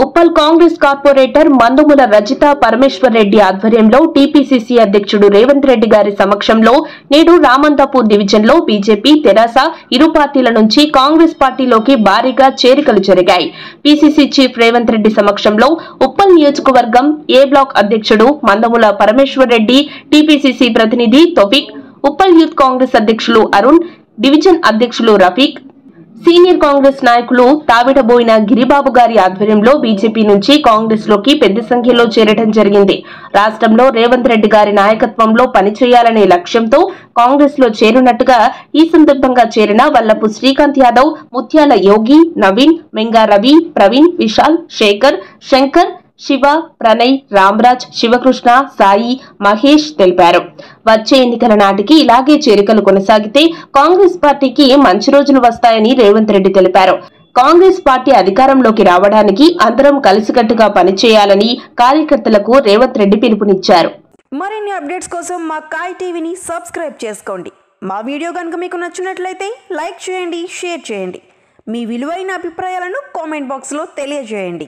Uppal Congress corporator Mandumula Rajitha Parameshwar Reddy ఆధ్వర్యంలో TPCC అధ్యక్షుడు రేవంత్ రెడ్డి గారి సమక్షంలో నేడు రామంతాపూర్ డివిజన్ లో బీజేపీ తెరాస ఇరు పార్టీల నుంచి కాంగ్రెస్ పార్టీలోకి భారీగా చేరికలు జరిగాయి. పీసీసీ చీఫ్ రేవంత్ రెడ్డి సమక్షంలో ఉప్పల్ నియోజకవర్గం ఏ బ్లాక్ అధ్యక్షుడు మందముల పరమేశ్వర్ రెడ్డి, టీపీసీసీ ప్రతినిధి తౌఫిక్, ఉప్పల్ యూత్ కాంగ్రెస్ అధ్యక్షులు అరుణ్, డివిజన్ అధ్యక్షులు రఫీక్, సీనియర్ కాంగ్రెస్ నాయకులు తావిడబోయిన గిరిబాబు గారి ఆధ్వర్యంలో బీజేపీ నుంచి కాంగ్రెస్ లోకి పెద్ద సంఖ్యలో చేరడం జరిగింది. రాష్ట్రంలో రేవంత్ రెడ్డి గారి నాయకత్వంలో పనిచేయాలనే లక్ష్యంతో కాంగ్రెస్ లో చేరినట్టుగా ఈ సందర్భంగా చేరిన వల్లపు శ్రీకాంత్ యాదవ్, ముత్యాల యోగి, నవీన్, మెంగా రవి, ప్రవీణ్, విశాల్, శేఖర్, శంకర్, శివ, ప్రణయ్, రామ్రాజ్, శివకృష్ణ, సాయి, మహేష్ తెలిపారు. వచ్చే ఎన్నికల నాటికి ఇలాగే చేరికలు కొనసాగితే కాంగ్రెస్ పార్టీకి మంచి రోజులు వస్తాయని రేవంత్ రెడ్డి తెలిపారు. కాంగ్రెస్ పార్టీ అధికారంలోకి రావడానికి అందరం కలిసికట్టుగా పనిచేయాలని కార్యకర్తలకు రేవంత్ రెడ్డి పిలుపునిచ్చారు. మరిన్ని అప్డేట్స్ కోసం మా కాయ్ టీవీని సబ్స్క్రైబ్ చేసుకోండి. మా వీడియో కనుక మీకు నచ్చినట్లయితే లైక్ చేయండి, షేర్ చేయండి. మీ విలువైన అభిప్రాయాలను కామెంట్ బాక్స్లో తెలియజేయండి.